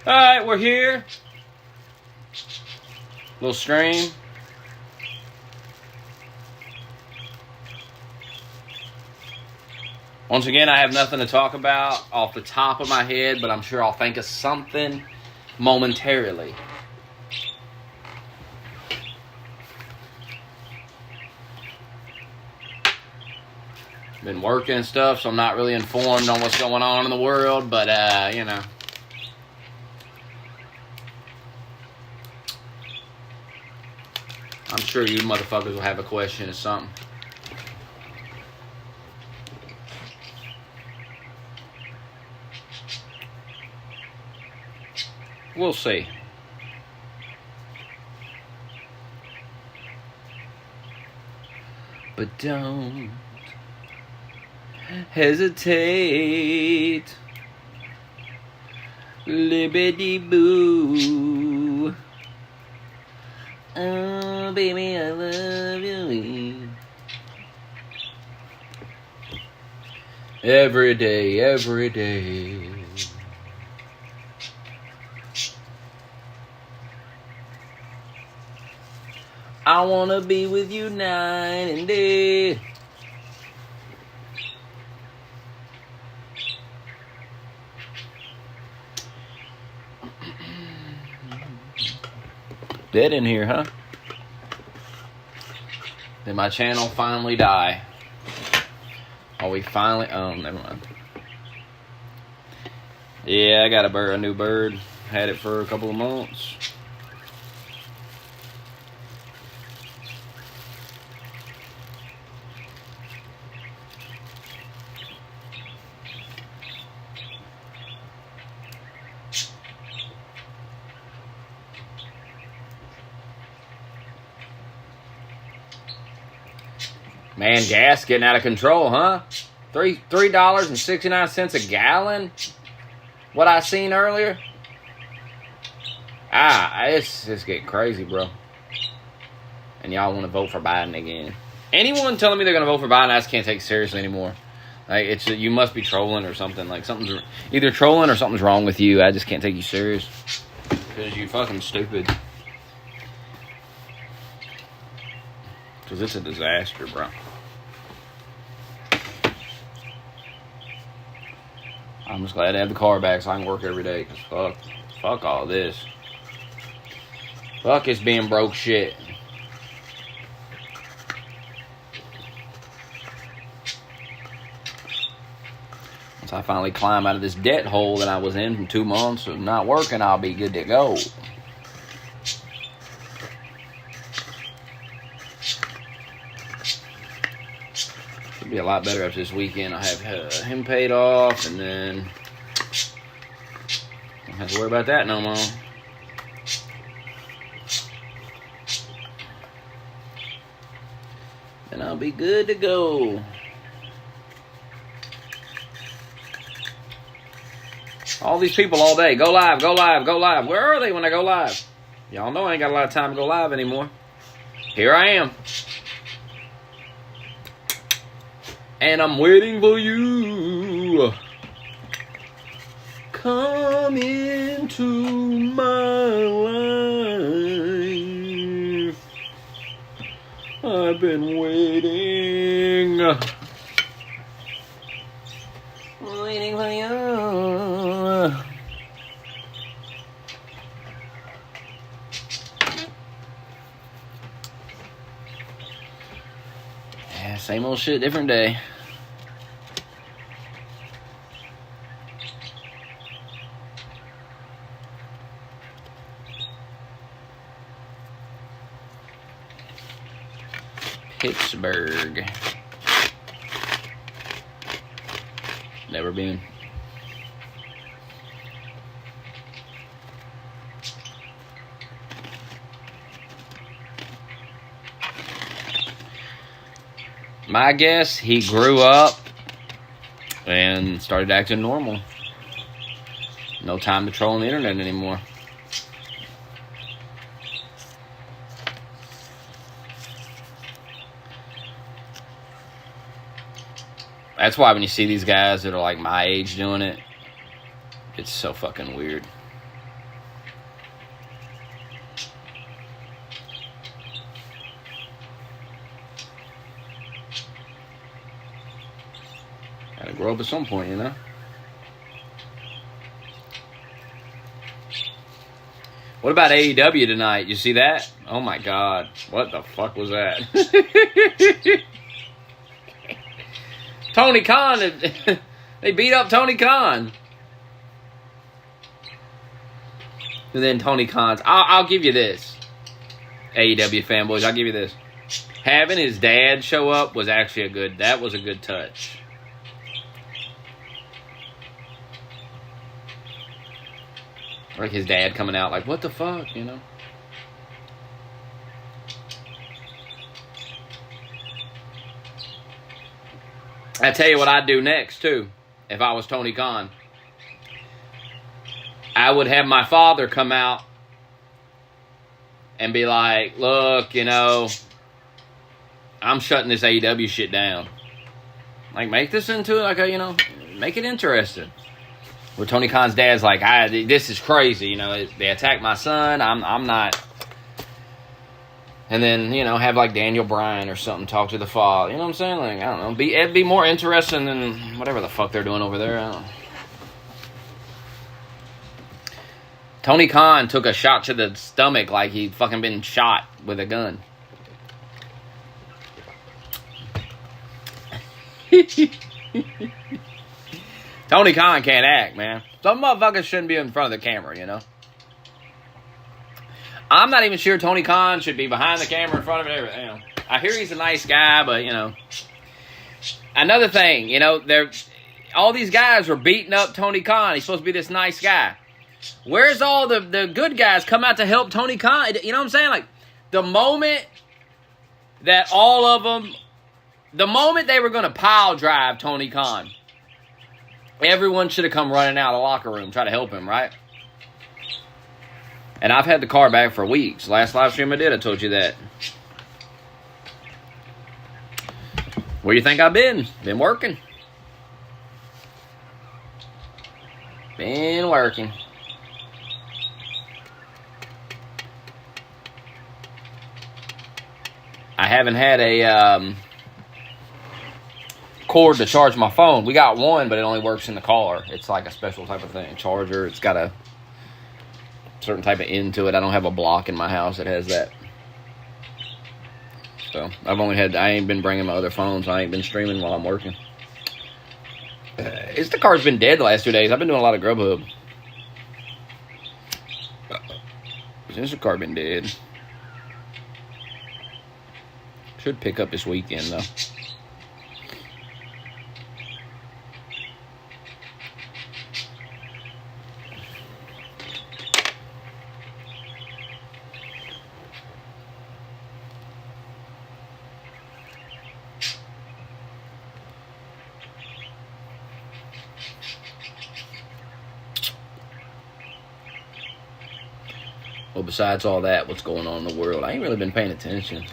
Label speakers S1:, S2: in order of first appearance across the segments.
S1: Alright, we're here. Little stream. Once again, I have nothing to talk about off the top of my head, but I'm sure I'll think of something momentarily. Been working and stuff, so I'm not really informed on what's going on in the world, but, you know. I'm sure you motherfuckers will have a question or something. We'll see. But don't hesitate. Liberty boo. Oh, baby, I love you. Every day, every day. I wanna be with you night and day. Dead in here, huh? Did my channel finally die? Oh, we finally... Oh, never mind. Yeah, I got a new bird. Had it for a couple of months. Man, gas getting out of control, huh? $3.69 a gallon? What I seen earlier? It's getting crazy, bro. And y'all want to vote for Biden again. Anyone telling me they're going to vote for Biden, I just can't take it seriously anymore. Like, you must be trolling or something. Like, something's either trolling or something's wrong with you. I just can't take you serious. Because you fucking stupid. Because it's a disaster, bro. I'm just glad to have the car back so I can work every day. Because fuck all this. Fuck it's being broke shit. Once I finally climb out of this debt hole that I was in from 2 months of not working, I'll be good to go. It'll be a lot better after this weekend. I have him paid off, and then I don't have to worry about that no more. And I'll be good to go. All these people all day. Go live, go live, go live. Where are they when I go live? Y'all know I ain't got a lot of time to go live anymore. Here I am. And I'm waiting for you. Come into my life. I've been waiting. Waiting for you. Yeah, same old shit, different day. Pittsburgh. Never been. My guess, he grew up and started acting normal. No time to troll on the internet anymore. That's why when you see these guys that are like my age doing it, it's so fucking weird. grow up at some point, you know. What about AEW tonight? You see that? Oh my God. What the fuck was that? Tony Khan. They beat up Tony Khan. And then Tony Khan's... I'll give you this. AEW fanboys, I'll give you this. Having his dad show up was actually a good... That was a good touch. Like his dad coming out like, what the fuck, you know? I tell you what I'd do next, too, if I was Tony Khan. I would have my father come out and be like, look, you know, I'm shutting this AEW shit down. Like, make this into, like, a, you know, make it interesting. Where Tony Khan's dad's like, this is crazy, you know, they attacked my son, I'm not. And then, you know, have like Daniel Bryan or something talk to the father, you know what I'm saying? Like, I don't know, it'd be more interesting than whatever the fuck they're doing over there, I don't know. Tony Khan took a shot to the stomach like he'd fucking been shot with a gun. Tony Khan can't act, man. Some motherfuckers shouldn't be in front of the camera, you know? I'm not even sure Tony Khan should be behind the camera in front of it. Everything, you know? I hear he's a nice guy, but, you know. Another thing, you know, all these guys were beating up Tony Khan. He's supposed to be this nice guy. Where's all the good guys come out to help Tony Khan? You know what I'm saying? Like, the moment that all of them, the moment they were going to pile drive Tony Khan, everyone should have come running out of the locker room, try to help him, right? And I've had the car back for weeks. Last live stream I did, I told you that. Where do you think I've been? Been working. Been working. I haven't had a cord to charge my phone. We got one, but it only works in the car. It's like a special type of thing. Charger. It's got a certain type of end to it. I don't have a block in my house that has that. So I ain't been bringing my other phones. I ain't been streaming while I'm working. The car's been dead the last 2 days. I've been doing a lot of Grubhub. Instacart been dead. Should pick up this weekend though. Well, besides all that, what's going on in the world? I ain't really been paying attention.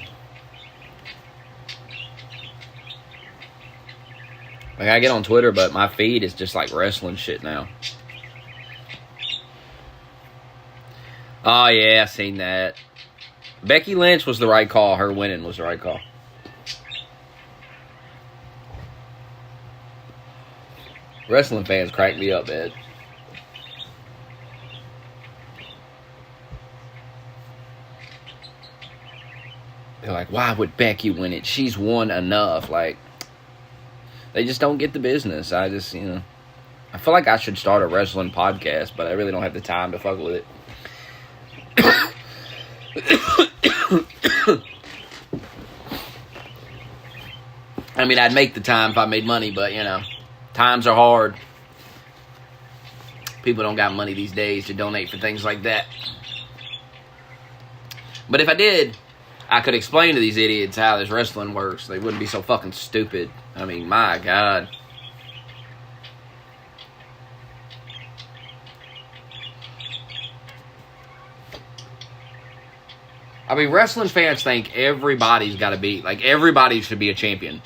S1: Like, I get on Twitter, but my feed is just like wrestling shit now. Oh, yeah, I seen that. Becky Lynch was the right call. Her winning was the right call. Wrestling fans crack me up, Ed. They're like, why would Becky win it? She's won enough. Like, they just don't get the business. I just, you know, I feel like I should start a wrestling podcast, but I really don't have the time to fuck with it. I mean, I'd make the time if I made money, but, you know, times are hard. People don't got money these days to donate for things like that. But if I did, I could explain to these idiots how this wrestling works. They wouldn't be so fucking stupid. I mean, my God. I mean, wrestling fans think everybody's got to be, like, everybody should be a champion.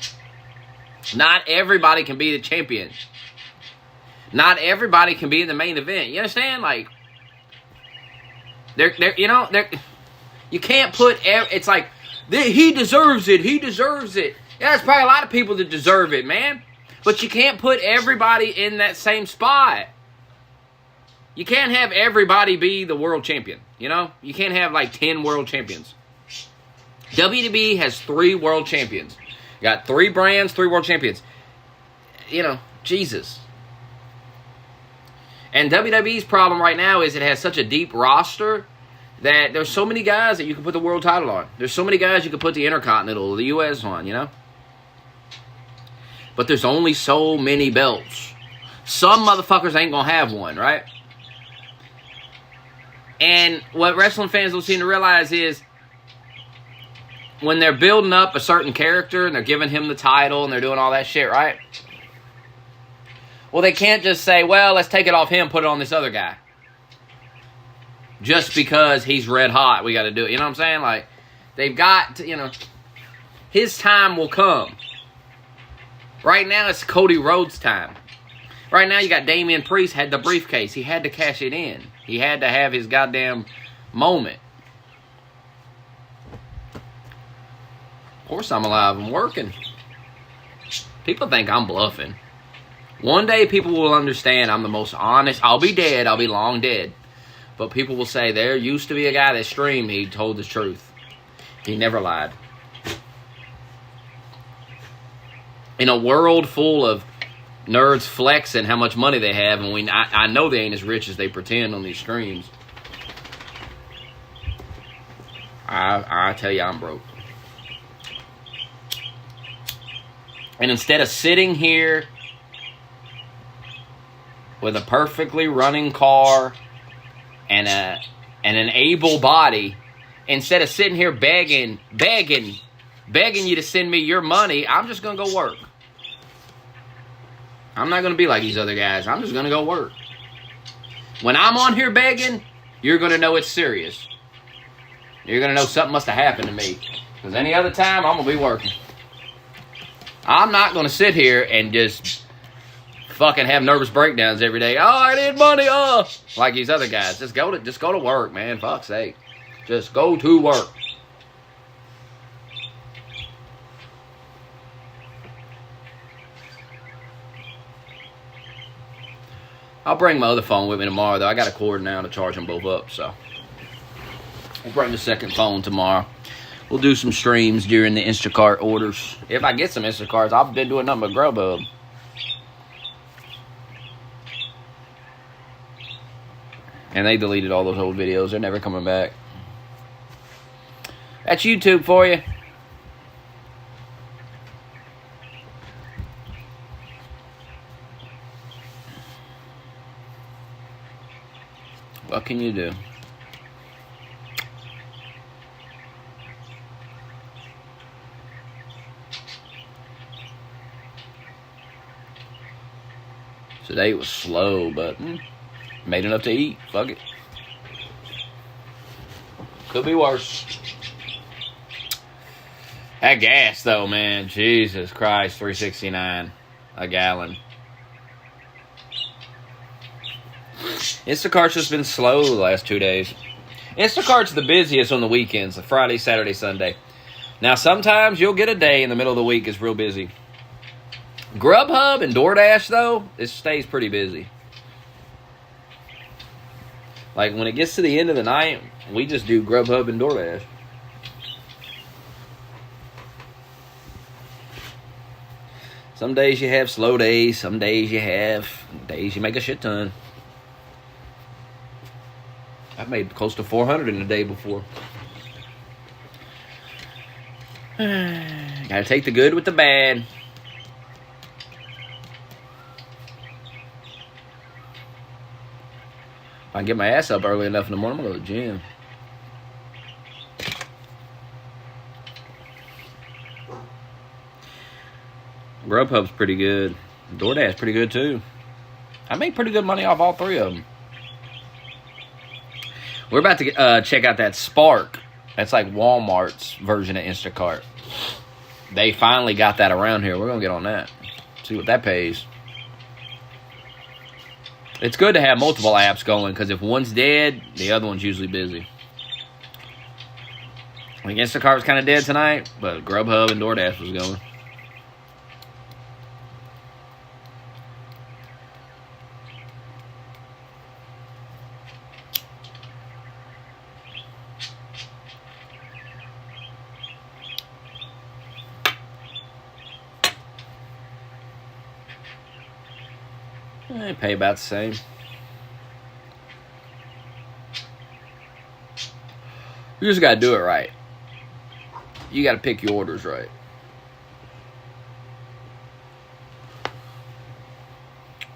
S1: Not everybody can be the champion. Not everybody can be in the main event. You understand? Like, you can't put, it's like, he deserves it, he deserves it. Yeah, there's probably a lot of people that deserve it, man. But you can't put everybody in that same spot. You can't have everybody be the world champion, you know? You can't have like 10 world champions. WWE has 3 world champions. You got 3 brands, 3 world champions. You know, Jesus. And WWE's problem right now is it has such a deep roster that there's so many guys that you can put the world title on. There's so many guys you can put the Intercontinental, the US on, you know? But there's only so many belts. Some motherfuckers ain't gonna have one, right? And what wrestling fans don't seem to realize is when they're building up a certain character and they're giving him the title and they're doing all that shit, right? Well, they can't just say, well, let's take it off him, put it on this other guy. Just because he's red hot, we got to do it. You know what I'm saying? Like, they've got to, you know, his time will come. Right now, it's Cody Rhodes' time. Right now, you got Damian Priest had the briefcase. He had to cash it in. He had to have his goddamn moment. Of course I'm alive. I'm working. People think I'm bluffing. One day, people will understand I'm the most honest. I'll be dead. I'll be long dead. But people will say, there used to be a guy that streamed. He told the truth. He never lied. In a world full of nerds flexing how much money they have, and I know they ain't as rich as they pretend on these streams. I tell you, I'm broke. And instead of sitting here with a perfectly running car and an able body, instead of sitting here begging you to send me your money, I'm just going to go work. I'm not going to be like these other guys. I'm just going to go work. When I'm on here begging, you're going to know it's serious. You're going to know something must have happened to me. Because any other time, I'm going to be working. I'm not going to sit here and just fucking have nervous breakdowns every day. Oh, I need money. Oh, like these other guys. Just go to work, man. Fuck's sake. Just go to work. I'll bring my other phone with me tomorrow, though. I got a cord now to charge them both up, so we'll bring the second phone tomorrow. We'll do some streams during the Instacart orders. If I get some Instacarts, I've been doing nothing but Grubhub. And they deleted all those old videos. They're never coming back. That's YouTube for you. What can you do? Today was slow, but made enough to eat. Fuck it. Could be worse. That gas, though, man. Jesus Christ, $3.69 a gallon. Instacart's just been slow the last 2 days. Instacart's the busiest on the weekends, the Friday, Saturday, Sunday. Now, sometimes you'll get a day in the middle of the week it's real busy. Grubhub and DoorDash, though, it stays pretty busy. Like, when it gets to the end of the night, we just do Grubhub and DoorDash. Some days you have slow days. Some days you have days you make a shit ton. I've made close to 400 in a day before. Gotta take the good with the bad. If I get my ass up early enough in the morning, I'm gonna go to the gym. Grubhub's pretty good. DoorDash's pretty good too. I make pretty good money off all 3 of them. We're about to check out that Spark. That's like Walmart's version of Instacart. They finally got that around here. We're going to get on that. See what that pays. It's good to have multiple apps going because if one's dead, the other one's usually busy. I think Instacart was kind of dead tonight, but Grubhub and DoorDash was going. They pay about the same. You just gotta do it right. You gotta pick your orders right.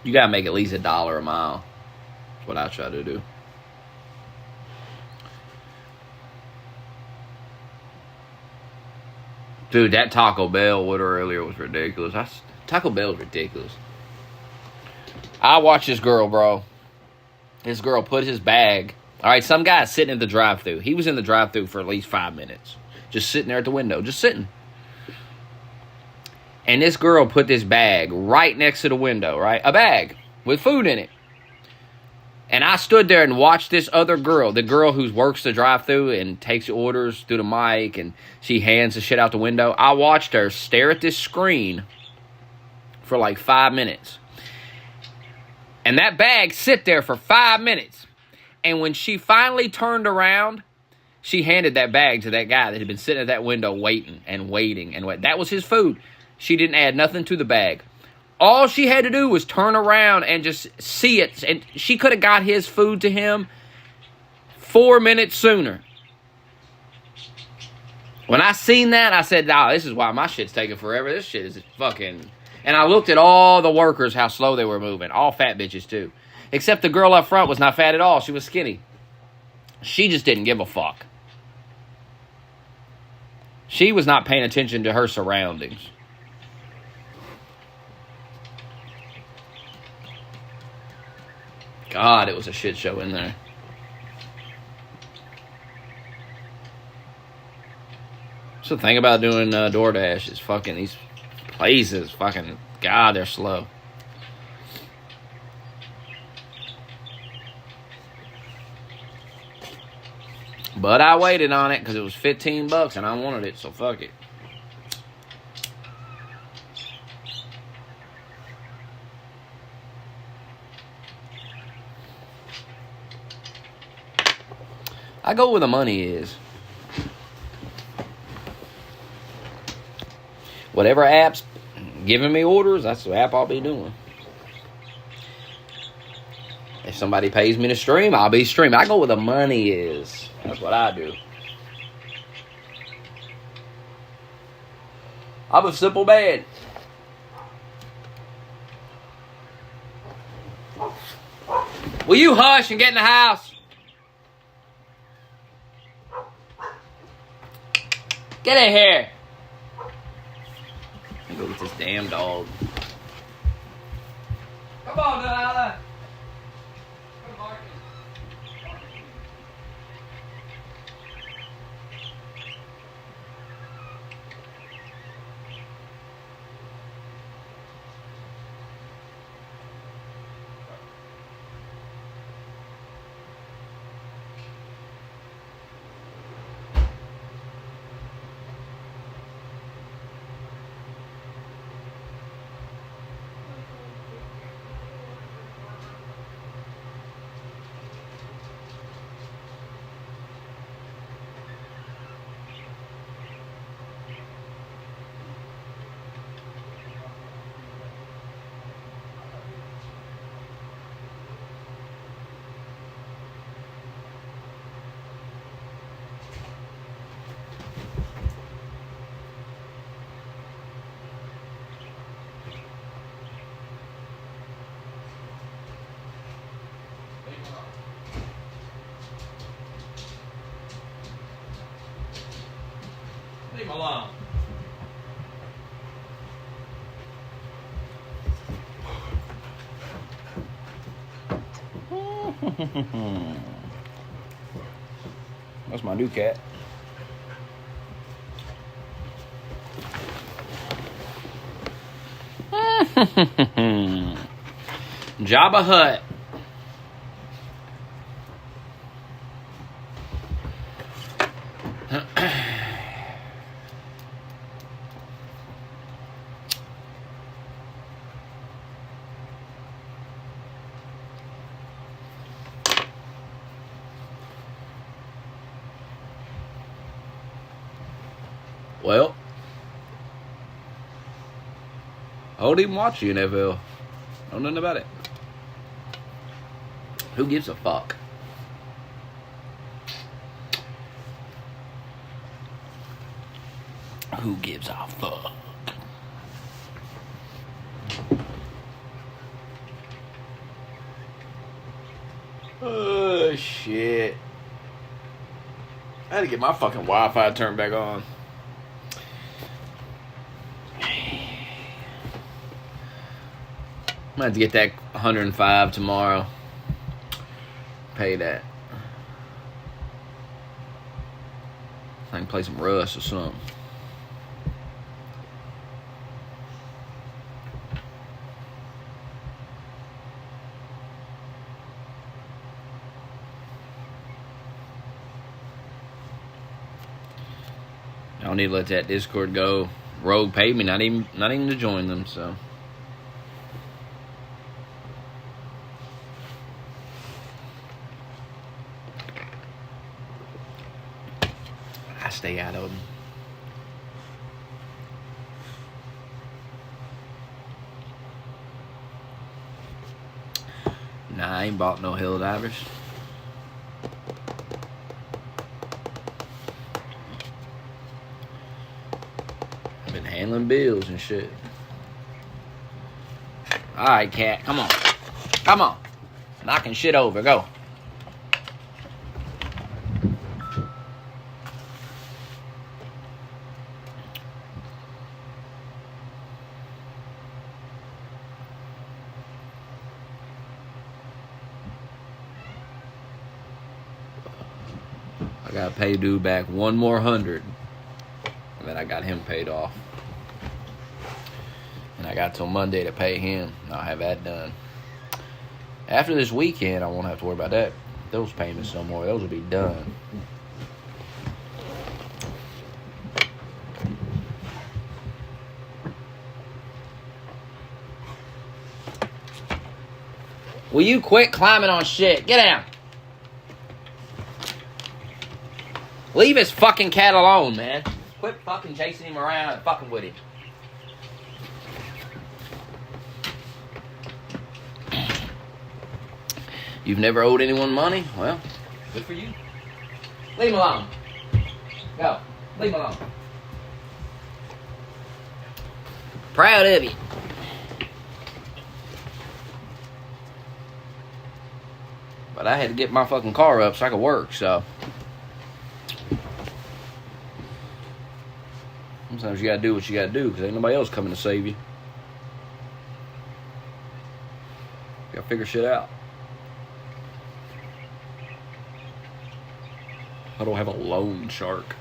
S1: You gotta make at least $1 a mile. That's what I try to do. Dude, that Taco Bell order earlier was ridiculous. Taco Bell is ridiculous. I watched this girl, bro. This girl put his bag. All right, some guy sitting at the drive-thru. He was in the drive-thru for at least 5 minutes. Just sitting there at the window. Just sitting. And this girl put this bag right next to the window, right? A bag with food in it. And I stood there and watched this other girl, the girl who works the drive-thru and takes orders through the mic, and she hands the shit out the window. I watched her stare at this screen for like 5 minutes. And that bag sit there for 5 minutes. And when she finally turned around, she handed that bag to that guy that had been sitting at that window waiting and waiting and waiting. That was his food. She didn't add nothing to the bag. All she had to do was turn around and just see it. And she could have got his food to him 4 minutes sooner. When I seen that, I said, "Oh, this is why my shit's taking forever. This shit is fucking..." And I looked at all the workers, how slow they were moving. All fat bitches, too. Except the girl up front was not fat at all. She was skinny. She just didn't give a fuck. She was not paying attention to her surroundings. God, it was a shit show in there. So the thing about doing DoorDash is fucking these places, fucking, God, they're slow. But I waited on it because it was $15 and I wanted it, so fuck it. I go where the money is. Whatever app's giving me orders, that's the app I'll be doing. If somebody pays me to stream, I'll be streaming. I go where the money is. That's what I do. I'm a simple man. Will you hush and get in the house? Get in here. Let me go get this damn dog. Come on, Delilah. Leave him alone. That's my new cat. Jabba Hutt. Well, I don't even watch the NFL. Know nothing about it. Who gives a fuck? Who gives a fuck? Oh, shit. I had to get my fucking Wi-Fi turned back on. I'm going to have to get that 105 tomorrow. Pay that. I can play some Rust or something. I don't need to let that Discord go. Rogue paid me not even to join them, so. I stay out of them. Nah, I ain't bought no Hill Divers. I've been handling bills and shit. Alright, cat, come on. Come on. Knocking shit over, go. I gotta pay dude back one more 100. And then I got him paid off. And I got till Monday to pay him. I'll have that done. After this weekend, I won't have to worry about that. Those payments no more. Those will be done. Will you quit climbing on shit? Get down. Leave his fucking cat alone, man. Quit fucking chasing him around and fucking with him. You've never owed anyone money? Well, good for you. Leave him alone. Go. Leave him alone. Proud of you. But I had to get my fucking car up so I could work, so. Sometimes you gotta do what you gotta do, because ain't nobody else coming to save you. You gotta figure shit out. I don't have a loan shark.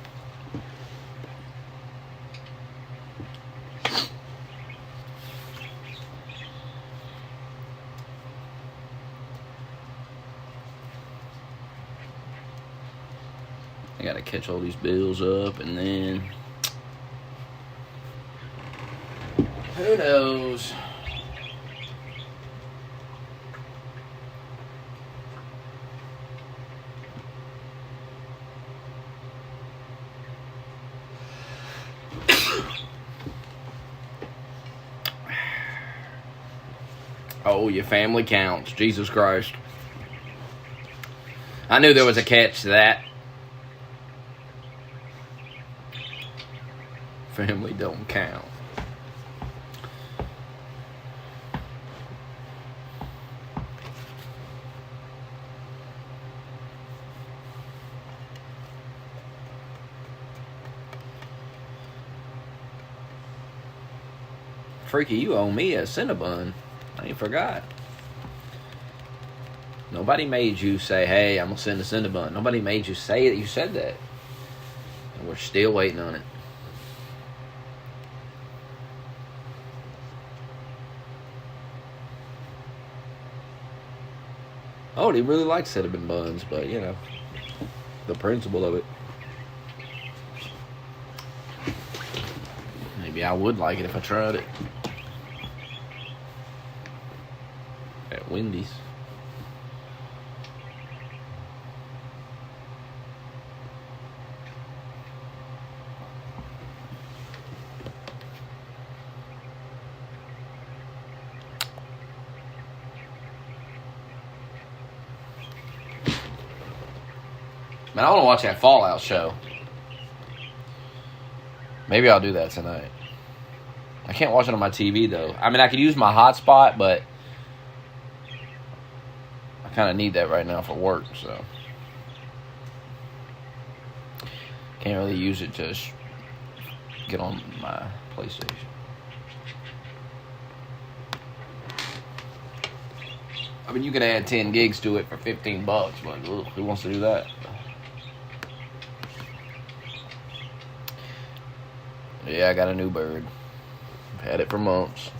S1: I gotta catch all these bills up, and then who knows? Oh, your family counts. Jesus Christ. I knew there was a catch to that. Family don't count. Freaky, you owe me a Cinnabon. I ain't forgot. Nobody made you say, hey, I'm going to send a Cinnabon. Nobody made you say that you said that. And we're still waiting on it. Oh, he really likes Cinnabon buns, but, you know, the principle of it. Maybe I would like it if I tried it. At Wendy's. Man, I want to watch that Fallout show. Maybe I'll do that tonight. I can't watch it on my TV, though. I mean, I could use my hotspot, but I kind of need that right now for work, so. Can't really use it to get on my PlayStation. I mean, you could add 10 gigs to it for $15, but ugh, who wants to do that? Yeah, I got a new bird. I've had it for months.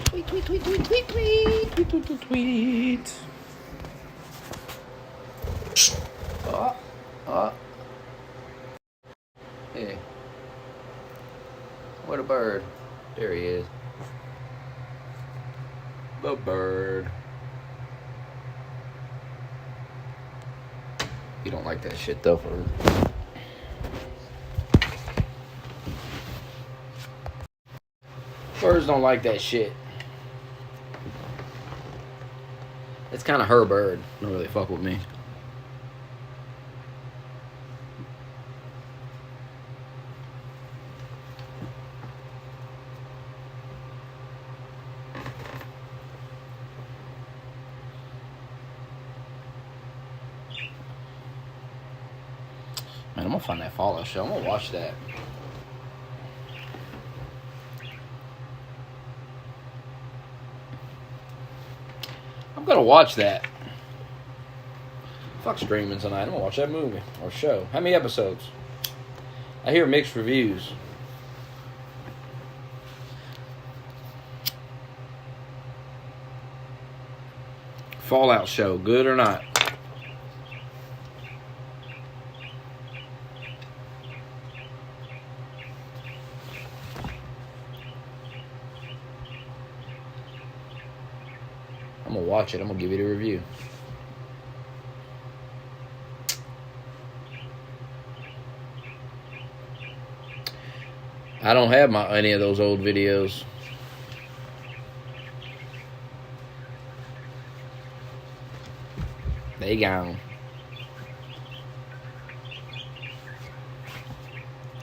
S1: Tweet, tweet, tweet, tweet, tweet, tweet, tweet, tweet, tweet, tweet. Hey. What a bird. There he is. The bird. You don't like that shit though, for birds don't like that shit. It's kind of her bird. Don't really fuck with me. Man, I'm gonna find that Fallout show. I'm gonna watch that. I'm gonna watch that. Fuck streaming tonight. I'm gonna watch that movie or show. How many episodes? I hear mixed reviews. Fallout show, good or not? I'm gonna watch it. I'm gonna give it a review. I don't have any of those old videos. They gone.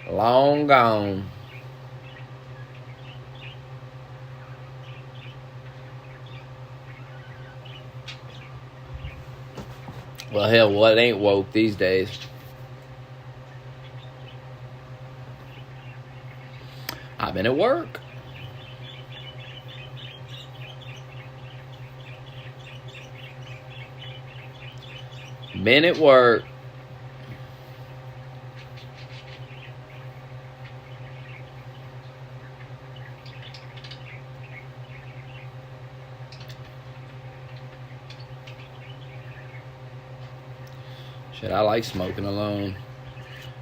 S1: Long gone. Well, hell, what ain't woke these days? I've been at work. Been at work. Shit, I like smoking alone.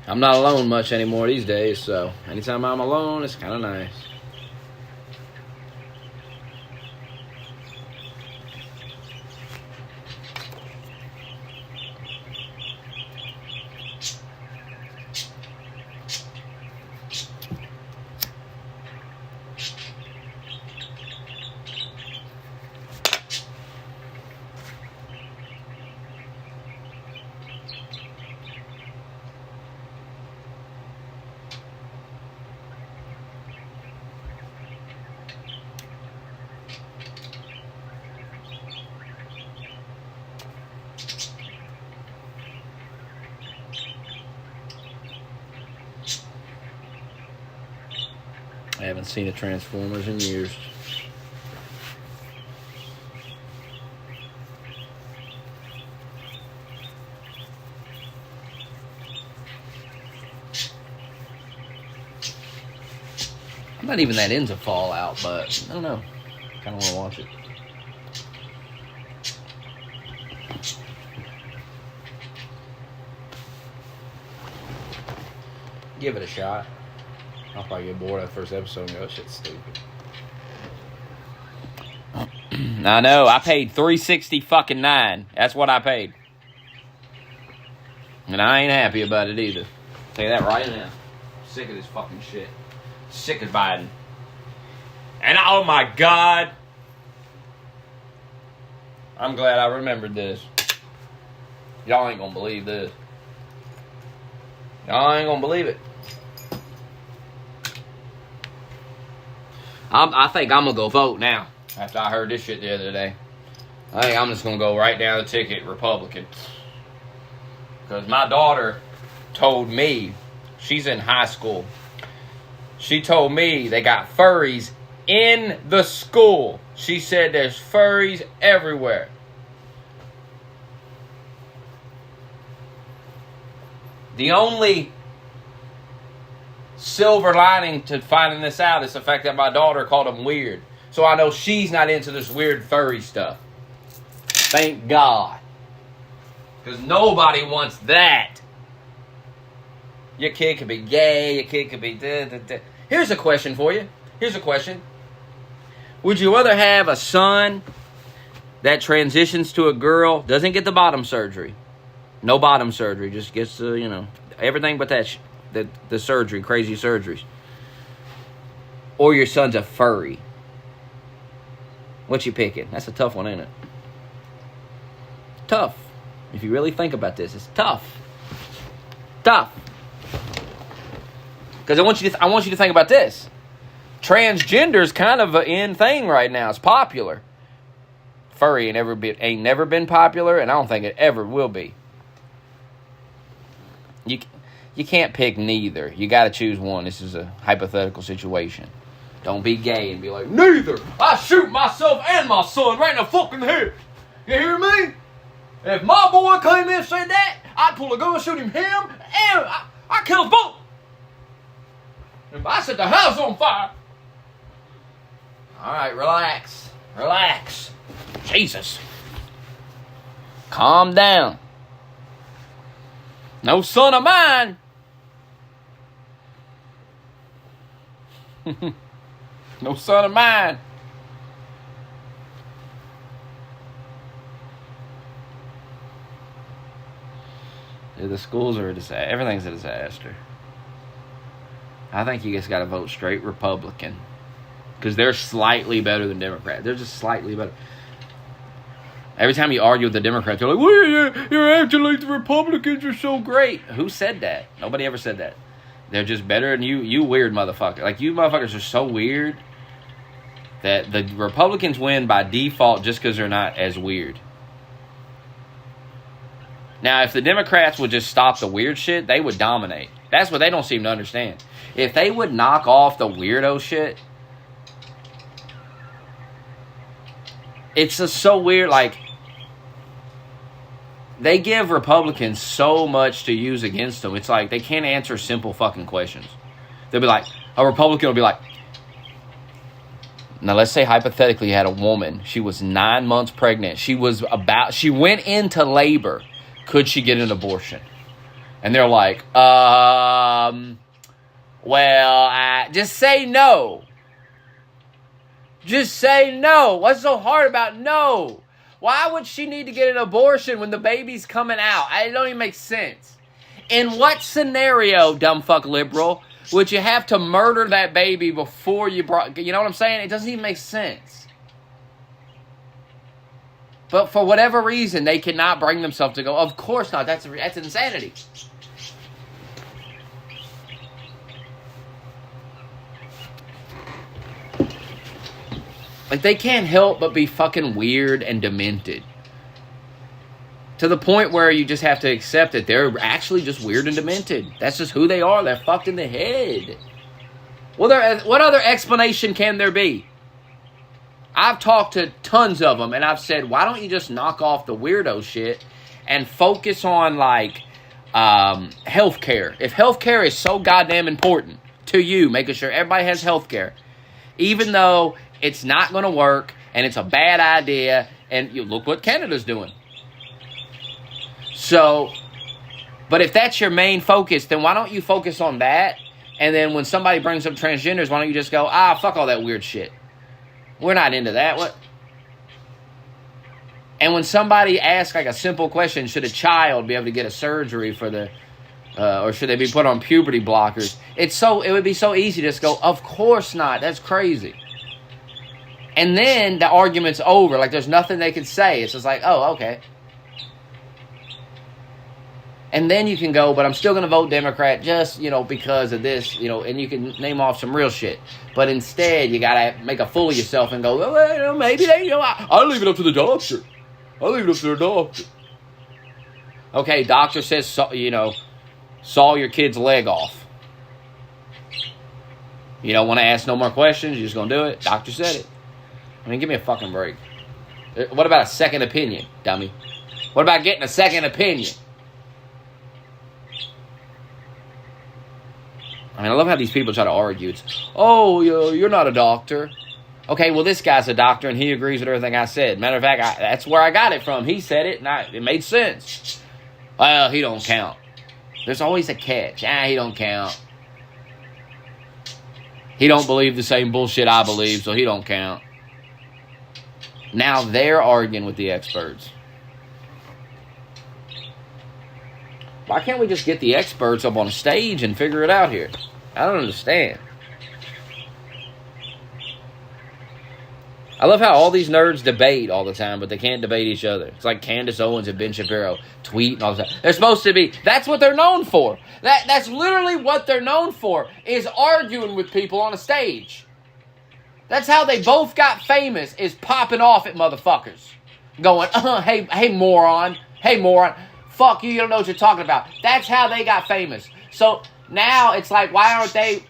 S1: I'm not alone much anymore these days, so anytime I'm alone, it's kind of nice. I haven't seen a Transformers in years. I'm not even that into Fallout, but I don't know. Kind of want to watch it. Give it a shot. I'll probably get bored of the first episode and go, oh, shit's stupid. I know. I paid $3.69. That's what I paid. And I ain't happy about it either. Tell you that right now. sick of this fucking shit. Sick of Biden. And oh my God. I'm glad I remembered this. Y'all ain't gonna believe this. Y'all ain't gonna believe it. I think I'm gonna go vote now. After I heard this shit the other day. I think I'm just gonna go right down the ticket Republican. Because my daughter told me, she's in high school. She told me they got furries in the school. She said there's furries everywhere. The only silver lining to finding this out is the fact that my daughter called them weird. So I know she's not into this weird furry stuff. Thank God. Because nobody wants that. Your kid could be gay. Your kid could be... Here's a question for you. Here's a question. Would you rather have a son that transitions to a girl, doesn't get the bottom surgery? No bottom surgery. Just gets, everything but that the surgery, crazy surgeries. Or your son's a furry. What you picking? That's a tough one, ain't it? Tough. If you really think about this, it's tough. Tough. Because I want you to think about this. Transgender is kind of an in thing right now. It's popular. Furry ain't never been popular, and I don't think it ever will be. You can't pick neither. You got to choose one. This is a hypothetical situation. Don't be gay and be like, neither. I shoot myself and my son right in the fucking head. You hear me? If my boy came in and said that, I'd pull a gun and shoot him, and I kill us both. If I set the house on fire. All right, relax. Relax. Jesus. Calm down. No son of mine. No son of mine. The schools are a disaster. Everything's a disaster. I think you just got to vote straight Republican. Because they're slightly better than Democrats. They're just slightly better. Every time you argue with the Democrats, they're like, well, you're acting like the Republicans are so great. Who said that? Nobody ever said that. They're just better than you. You weird motherfucker. Like, you motherfuckers are so weird that the Republicans win by default just because they're not as weird. Now, if the Democrats would just stop the weird shit, they would dominate. That's what they don't seem to understand. If they would knock off the weirdo shit, it's just so weird. Like, they give Republicans so much to use against them. It's like they can't answer simple fucking questions. They'll be like, a Republican will be like, now let's say hypothetically you had a woman. She was 9 months pregnant. She went into labor. Could she get an abortion? And they're like, just say no. Just say no. What's so hard about no? Why would she need to get an abortion when the baby's coming out? It don't even make sense. In what scenario, dumb fuck liberal, would you have to murder that baby before you brought... You know what I'm saying? It doesn't even make sense. But for whatever reason, they cannot bring themselves to go, of course not. That's insanity. Like, they can't help but be fucking weird and demented. To the point where you just have to accept that they're actually just weird and demented. That's just who they are. They're fucked in the head. Well, what other explanation can there be? I've talked to tons of them, and I've said, why don't you just knock off the weirdo shit and focus on, like, healthcare? If healthcare is so goddamn important to you, making sure everybody has healthcare, even though it's not going to work, and it's a bad idea, and you look what Canada's doing. So, but if that's your main focus, then why don't you focus on that? And then when somebody brings up transgenders, why don't you just go, fuck all that weird shit. We're not into that. What? And when somebody asks like a simple question, should a child be able to get a surgery for the Or should they be put on puberty blockers? It would be so easy to just go, of course not. That's crazy. And then the argument's over. Like, there's nothing they could say. It's just like, oh, okay. And then you can go, but I'm still going to vote Democrat just, because of this, and you can name off some real shit. But instead, you got to make a fool of yourself and go, well, maybe they, I'll leave it up to the doctor. I'll leave it up to the doctor. Okay, doctor says, saw your kid's leg off. You don't want to ask no more questions. You're just going to do it. Doctor said it. I mean, give me a fucking break. What about a second opinion, dummy? What about getting a second opinion? I mean, I love how these people try to argue. It's, you're not a doctor. Okay, well, this guy's a doctor, and he agrees with everything I said. Matter of fact, that's where I got it from. He said it, and it made sense. Well, he don't count. There's always a catch. He don't count. He don't believe the same bullshit I believe, so he don't count. Now they're arguing with the experts. Why can't we just get the experts up on stage and figure it out here? I don't understand. I love how all these nerds debate all the time, but they can't debate each other. It's like Candace Owens and Ben Shapiro tweet and all that. They're supposed to be, that's what they're known for. That's literally what they're known for, is arguing with people on a stage. That's how they both got famous, is popping off at motherfuckers. Going, hey moron, hey moron. Fuck you, you don't know what you're talking about. That's how they got famous. So now it's like, why aren't they,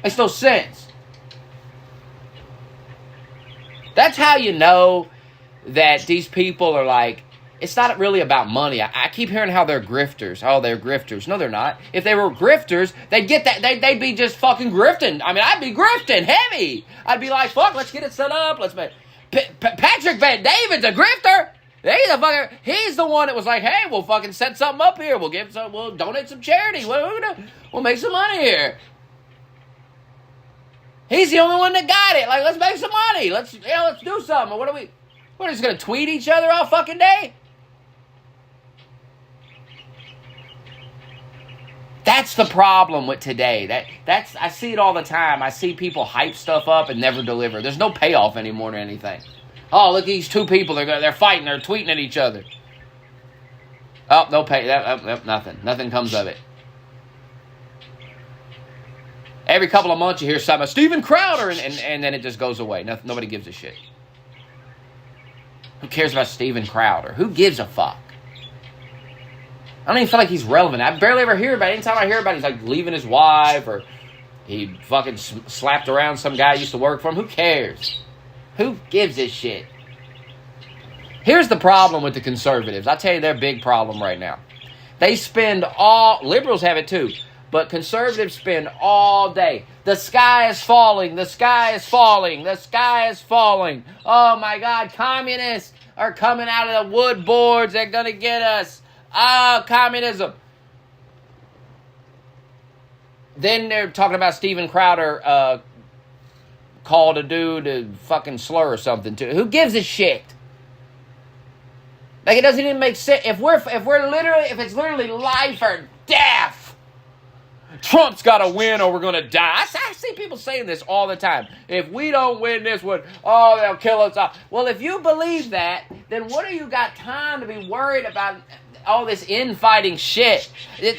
S1: makes no sense. That's how you know that these people are like, it's not really about money. I keep hearing how they're grifters. Oh, they're grifters. No, they're not. If they were grifters, they'd get that. They'd be just fucking grifting. I mean, I'd be grifting heavy. I'd be like, fuck, let's get it set up. Let's make Patrick Van David's a grifter. He's the one that was like, hey, we'll fucking set something up here. We'll donate some charity. What are we gonna do? We'll make some money here. He's the only one that got it. Like, let's make some money. Let's do something. We're just gonna tweet each other all fucking day? That's the problem with today. I see it all the time. I see people hype stuff up and never deliver. There's no payoff anymore to anything. Oh, look at these two people. They're fighting. They're tweeting at each other. Oh, no pay. Nothing. Nothing comes of it. Every couple of months you hear something about Steven Crowder, and then it just goes away. Nobody gives a shit. Who cares about Steven Crowder? Who gives a fuck? I don't even feel like he's relevant. I barely ever hear about it. Anytime I hear about it, he's like leaving his wife, or he fucking slapped around some guy who used to work for him. Who cares? Who gives a shit? Here's the problem with the conservatives. I'll tell you their big problem right now. They spend liberals have it too, but conservatives spend all day. The sky is falling. The sky is falling. The sky is falling. Oh my God, communists are coming out of the wood boards. They're going to get us. Oh, communism. Then they're talking about Steven Crowder called a dude a fucking slur or something too. Who gives a shit? Like, it doesn't even make sense. If it's literally life or death, Trump's got to win or we're going to die. I see people saying this all the time. If we don't win this one, they'll kill us all. Well, if you believe that, then what do you got time to be worried about all this infighting shit?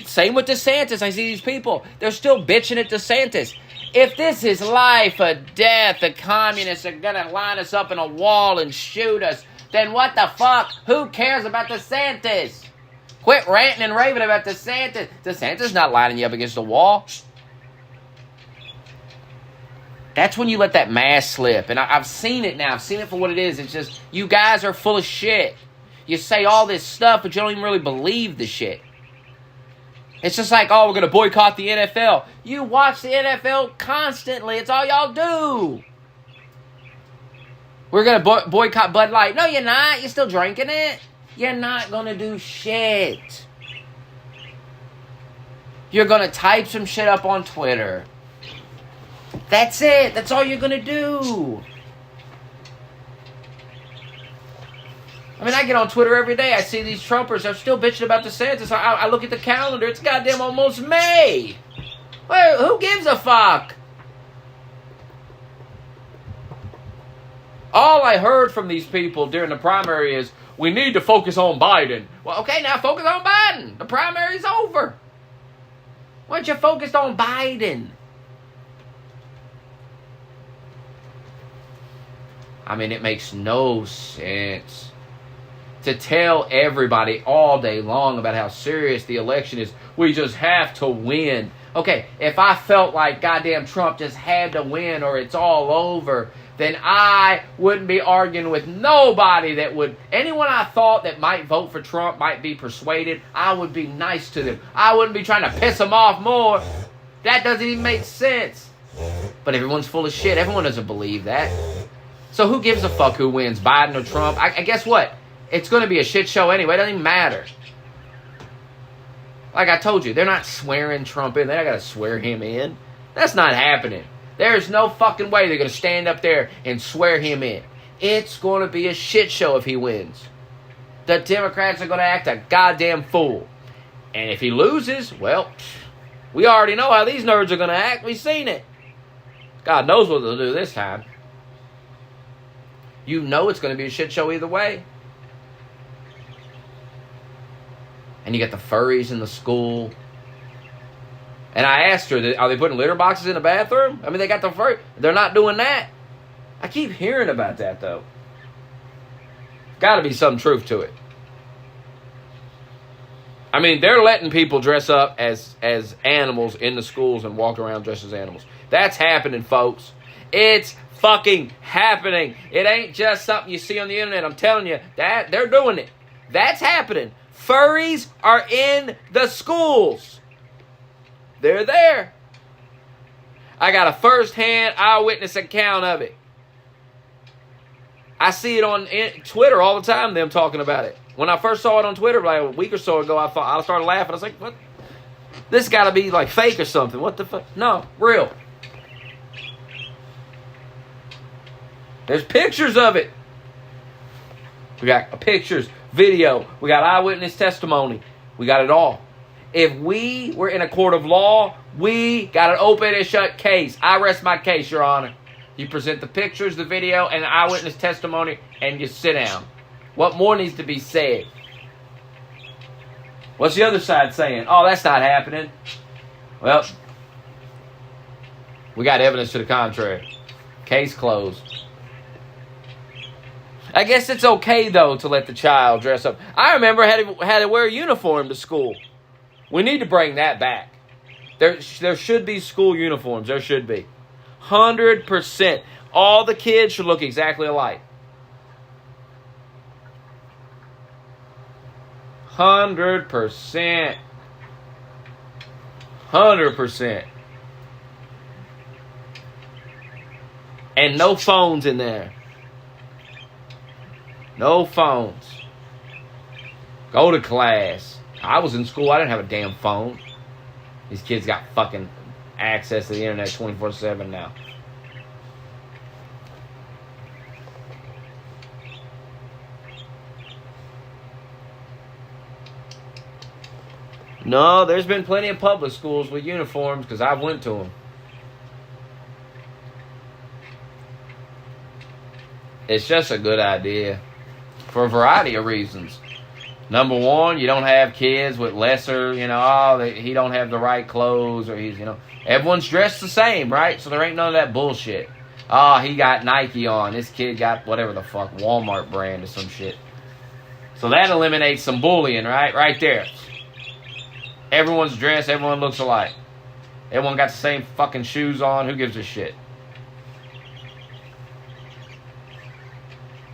S1: Same with DeSantis. I see these people. They're still bitching at DeSantis. If this is life or death, the communists are going to line us up in a wall and shoot us, then what the fuck? Who cares about DeSantis? Quit ranting and raving about DeSantis. DeSantis not lining you up against the wall. That's when you let that mask slip. And I've seen it now. I've seen it for what it is. It's just, you guys are full of shit. You say all this stuff, but you don't even really believe the shit. It's just like, we're going to boycott the NFL. You watch the NFL constantly. It's all y'all do. We're going to boycott Bud Light. No, you're not. You're still drinking it. You're not going to do shit. You're going to type some shit up on Twitter. That's it. That's all you're going to do. I mean, I get on Twitter every day. I see these Trumpers. They're still bitching about DeSantis. I look at the calendar. It's goddamn almost May. Well, who gives a fuck? All I heard from these people during the primary is, we need to focus on Biden. Well, okay, now focus on Biden. The primary's over. Why don't you focus on Biden? I mean, it makes no sense to tell everybody all day long about how serious the election is. We just have to win. Okay, if I felt like goddamn Trump just had to win or it's all over, then I wouldn't be arguing with nobody that would... Anyone I thought that might vote for Trump, might be persuaded, I would be nice to them. I wouldn't be trying to piss them off more. That doesn't even make sense. But everyone's full of shit. Everyone doesn't believe that. So who gives a fuck who wins, Biden or Trump? I guess what? It's going to be a shit show anyway. It doesn't even matter. Like I told you, they're not swearing Trump in. They're not going to swear him in. That's not happening. There's no fucking way they're going to stand up there and swear him in. It's going to be a shit show if he wins. The Democrats are going to act a goddamn fool. And if he loses, well, we already know how these nerds are going to act. We've seen it. God knows what they'll do this time. You know it's going to be a shit show either way. And you got the furries in the school. And I asked her, are they putting litter boxes in the bathroom? I mean, they got the furry. They're not doing that. I keep hearing about that, though. Got to be some truth to it. I mean, they're letting people dress up as animals in the schools and walk around dressed as animals. That's happening, folks. It's fucking happening. It ain't just something you see on the internet. I'm telling you, that they're doing it. That's happening. Furries are in the schools. They're there. I got a first-hand eyewitness account of it. I see it on Twitter all the time, them talking about it. When I first saw it on Twitter, like a week or so ago, I started laughing. I was like, what? This got to be like fake or something. What the fuck? No, real. There's pictures of it. We got pictures, video. We got eyewitness testimony. We got it all. If we were in a court of law, we got an open and shut case. I rest my case, Your Honor. You present the pictures, the video, and the eyewitness testimony, and you sit down. What more needs to be said? What's the other side saying? Oh, that's not happening. Well, we got evidence to the contrary. Case closed. I guess it's okay, though, to let the child dress up. I remember had to wear a uniform to school. We need to bring that back. There should be school uniforms. There should be. 100%. All the kids should look exactly alike. 100%. 100%. And no phones in there. No phones. Go to class. I was in school. I didn't have a damn phone. These kids got fucking access to the internet 24/7 now. No, there's been plenty of public schools with uniforms because I've went to them. It's just a good idea for a variety of reasons. Number one, you don't have kids with lesser, he don't have the right clothes, or everyone's dressed the same, right? So there ain't none of that bullshit. He got Nike on. This kid got whatever the fuck, Walmart brand or some shit. So that eliminates some bullying, right? Right there. Everyone's dressed, everyone looks alike. Everyone got the same fucking shoes on. Who gives a shit?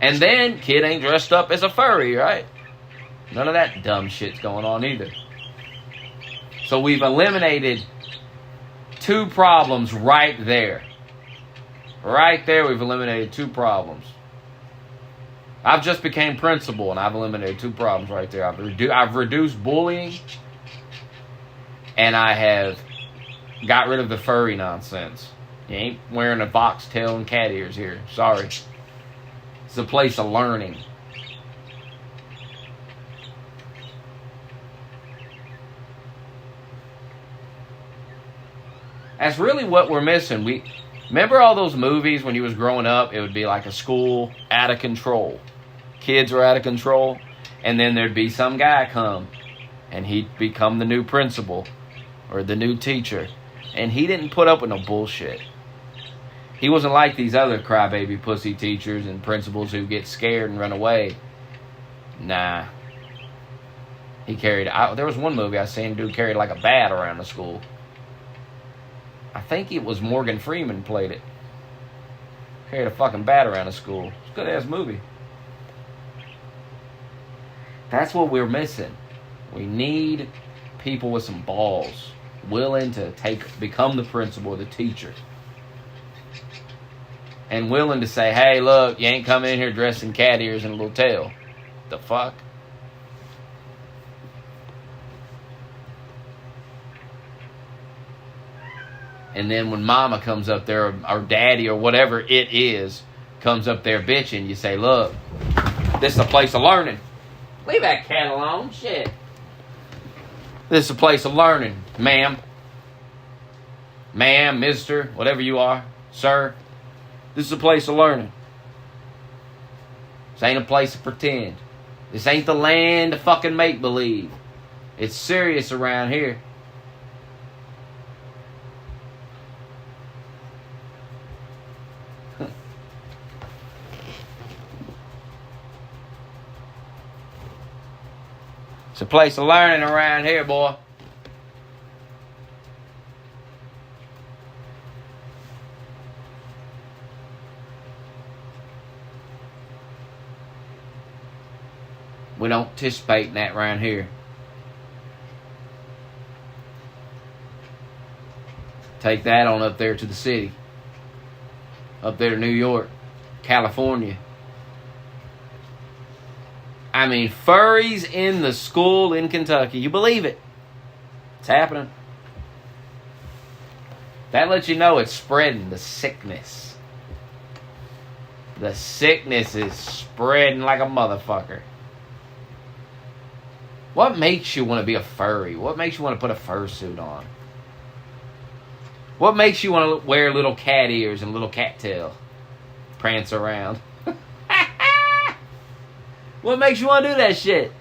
S1: And then, kid ain't dressed up as a furry, right? None of that dumb shit's going on either. So we've eliminated two problems right there. Right there, we've eliminated two problems. I've just became principal, and I've eliminated two problems right there. I've reduced bullying, and I have got rid of the furry nonsense. You ain't wearing a box tail and cat ears here. Sorry. It's a place of learning. That's really what we're missing. We remember all those movies when you was growing up? It would be like a school out of control. Kids are out of control. And then there'd be some guy come. And he'd become the new principal. Or the new teacher. And he didn't put up with no bullshit. He wasn't like these other crybaby pussy teachers and principals who get scared and run away. Nah. He carried... there was one movie I seen, dude carried like a bat around the school. I think it was Morgan Freeman played it. Carried a fucking bat around the school. It's a good-ass movie. That's what we're missing. We need people with some balls. Willing to become the principal or the teacher. And willing to say, hey, look, you ain't coming in here dressed in cat ears and a little tail. The fuck? And then when mama comes up there, or daddy, or whatever it is, comes up there bitching, you say, look, this is a place of learning. Leave that cat alone. Shit. This is a place of learning, ma'am. Ma'am, mister, whatever you are, sir. This is a place of learning. This ain't a place to pretend. This ain't the land of fucking make-believe. It's serious around here. It's a place of learning around here, boy. We don't participate in that around here. Take that on up there to the city. Up there to New York, California. I mean, furries in the school in Kentucky. You believe it? It's happening. That lets you know it's spreading, the sickness. The sickness is spreading like a motherfucker. What makes you want to be a furry? What makes you want to put a fursuit on? What makes you want to wear little cat ears and little cattail? Prance around. What makes you want to do that shit?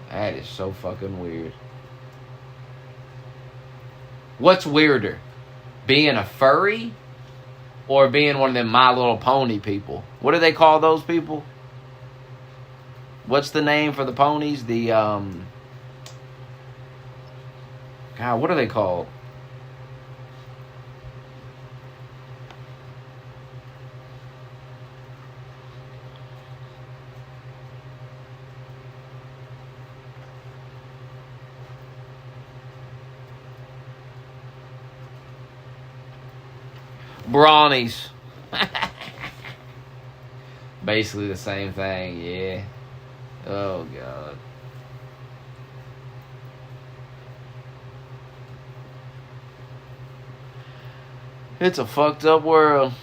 S1: That is so fucking weird. What's weirder? Being a furry? Or being one of them My Little Pony people? What do they call those people? What's the name for the ponies? The, God, what are they called? Brawnies. Basically the same thing, yeah. Oh, God. It's a fucked up world.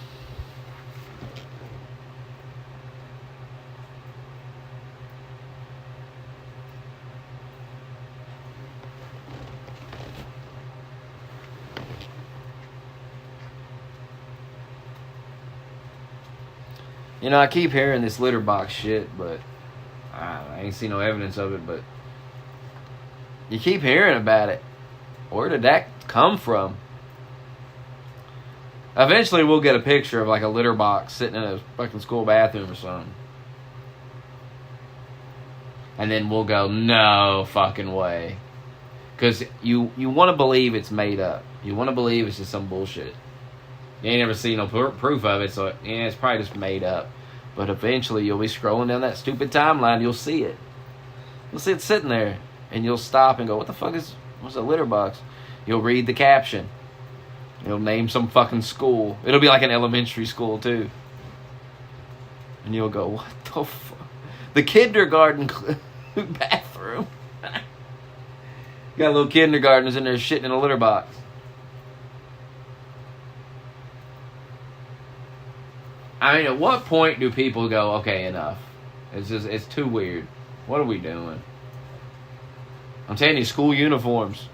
S1: You know, I keep hearing this litter box shit, but I ain't seen no evidence of it, but you keep hearing about it. Where did that come from? Eventually we'll get a picture of like a litter box sitting in a fucking school bathroom or something. And then we'll go, no fucking way. Because you want to believe it's made up. You want to believe it's just some bullshit. You ain't never seen no proof of it, so yeah, it's probably just made up. But eventually you'll be scrolling down that stupid timeline, you'll see it. You'll see it sitting there, and you'll stop and go, what the fuck what's a litter box? You'll read the caption. It'll name some fucking school. It'll be like an elementary school, too. And you'll go, what the fuck? The kindergarten bathroom. Got little kindergartners in there shitting in a litter box. I mean, at what point do people go, okay, enough? it's too weird. What are we doing? I'm telling you, school uniforms.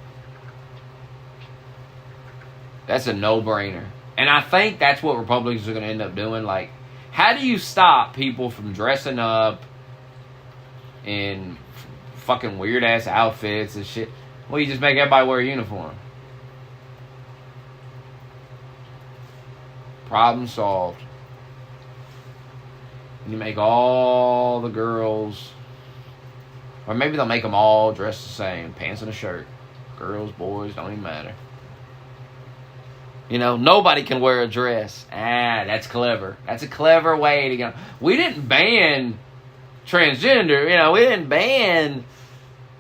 S1: That's a no-brainer. And I think that's what Republicans are going to end up doing. Like, how do you stop people from dressing up in fucking weird-ass outfits and shit? Well, you just make everybody wear a uniform. Problem solved. And you make all the girls, or maybe they'll make them all dressed the same. Pants and a shirt. Girls, boys, don't even matter. You know, nobody can wear a dress. That's clever. That's a clever way to go. We didn't ban transgender. You know, we didn't ban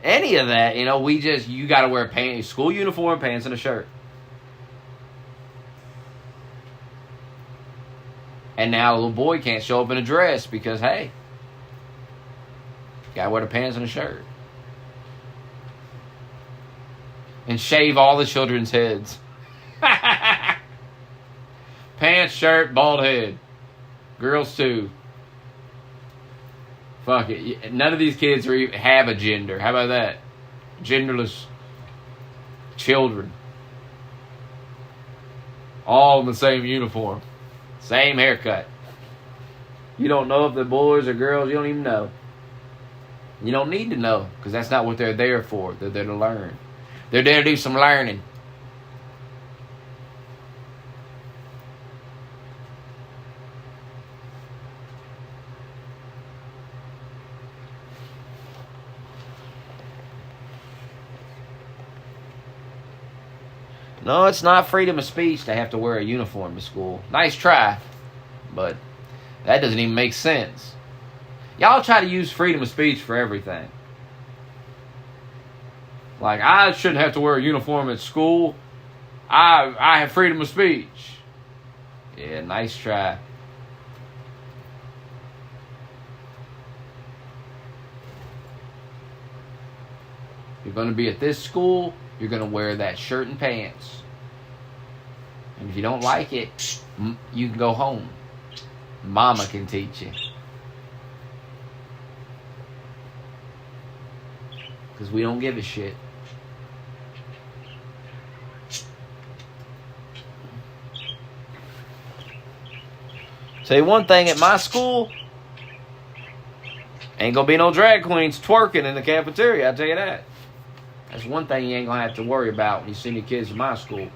S1: any of that. You know, you got to wear pants, school uniform, pants, and a shirt. And now a little boy can't show up in a dress because, hey, got to wear the pants and a shirt. And shave all the children's heads. Pants, shirt, bald head. Girls too. Fuck it. None of these kids have a gender. How about that? Genderless children. All in the same uniform. Same haircut. You don't know if they're boys or girls. You don't even know. You don't need to know, because that's not what they're there for. They're there to learn. They're there to do some learning. No, it's not freedom of speech to have to wear a uniform to school. Nice try, but that doesn't even make sense. Y'all try to use freedom of speech for everything. Like, I shouldn't have to wear a uniform at school. I have freedom of speech. Yeah, nice try. You're going to be at this school, you're going to wear that shirt and pants. And if you don't like it, you can go home. Mama can teach you. Because we don't give a shit. Tell you one thing, at my school, ain't going to be no drag queens twerking in the cafeteria, I'll tell you that. That's one thing you ain't going to have to worry about when you see your kids in my school. Ain't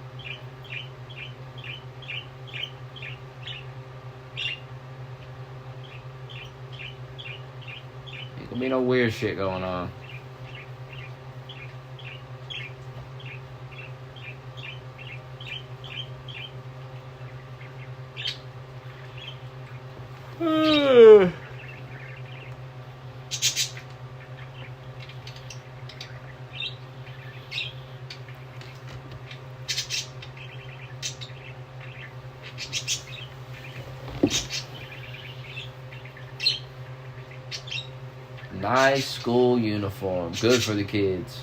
S1: going to be no weird shit going on. Nice school uniform. Good for the kids.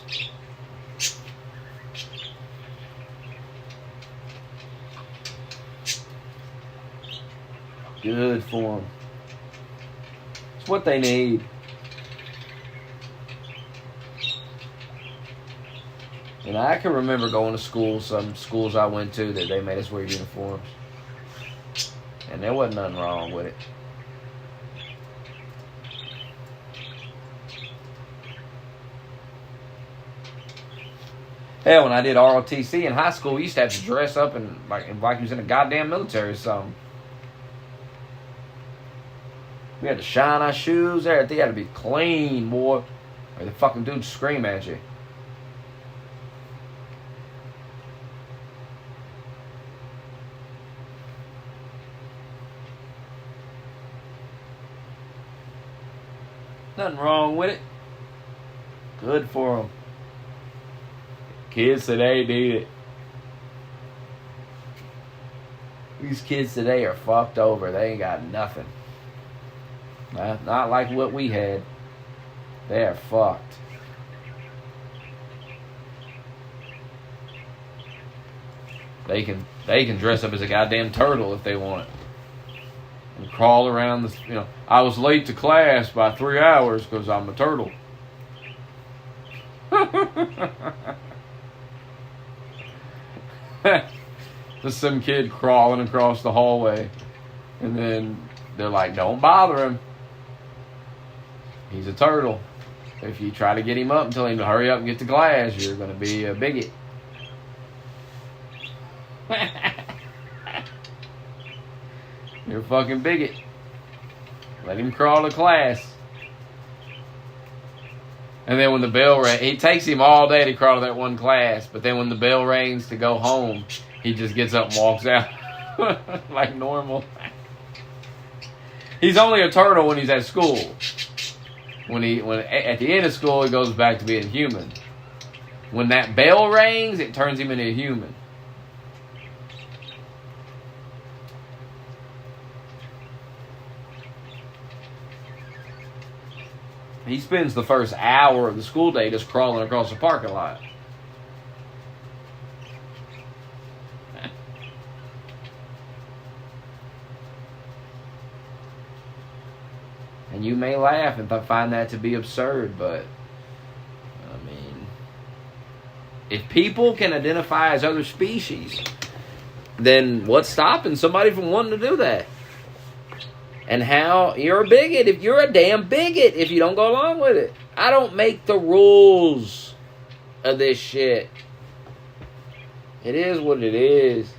S1: Good for them. It's what they need. And I can remember going to school, some schools I went to, that they made us wear uniforms. And there wasn't nothing wrong with it. Hell, when I did ROTC in high school, we used to have to dress up and like you was in the goddamn military or something. We had to shine our shoes. Everything had to be clean, boy. Or the fucking dude scream at you. Nothing wrong with it. Good for them. Kids today need it. These kids today are fucked over. They ain't got nothing. Not like what we had. They are fucked. They can dress up as a goddamn turtle if they want it. and crawl around the, I was late to class by 3 hours because I'm a turtle. Just some kid crawling across the hallway. And then they're like, don't bother him. He's a turtle. If you try to get him up and tell him to hurry up and get to class, you're going to be a bigot. You're a fucking bigot. Let him crawl to class. And then when the bell rings, it takes him all day to crawl to that one class. But then when the bell rings to go home, he just gets up and walks out like normal. He's only a turtle when he's at school. When at the end of school, he goes back to being human. When that bell rings, it turns him into a human. He spends the first hour of the school day just crawling across the parking lot. And you may laugh and find that to be absurd, but, I mean, if people can identify as other species, then what's stopping somebody from wanting to do that? And how you're a bigot if you're a damn bigot if you don't go along with it. I don't make the rules of this shit. It is what it is.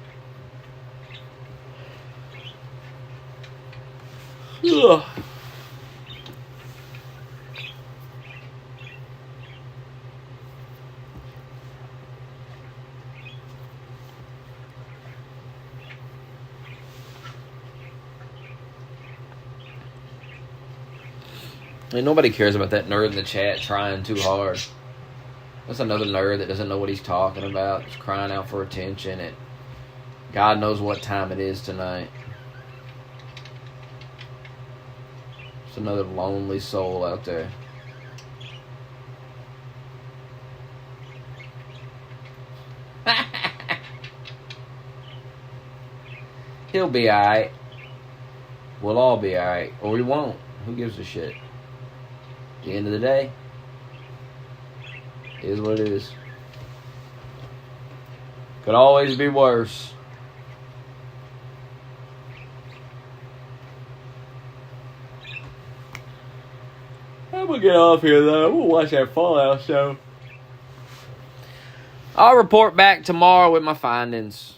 S1: Ugh. And nobody cares about that nerd in the chat trying too hard. That's another nerd that doesn't know what he's talking about. Just crying out for attention. And God knows what time it is tonight. It's another lonely soul out there. He'll be alright. We'll all be alright. Or we won't. Who gives a shit? At the end of the day, it is what it is. Could always be worse. I'm gonna get off here though. We'll watch that Fallout show. I'll report back tomorrow with my findings.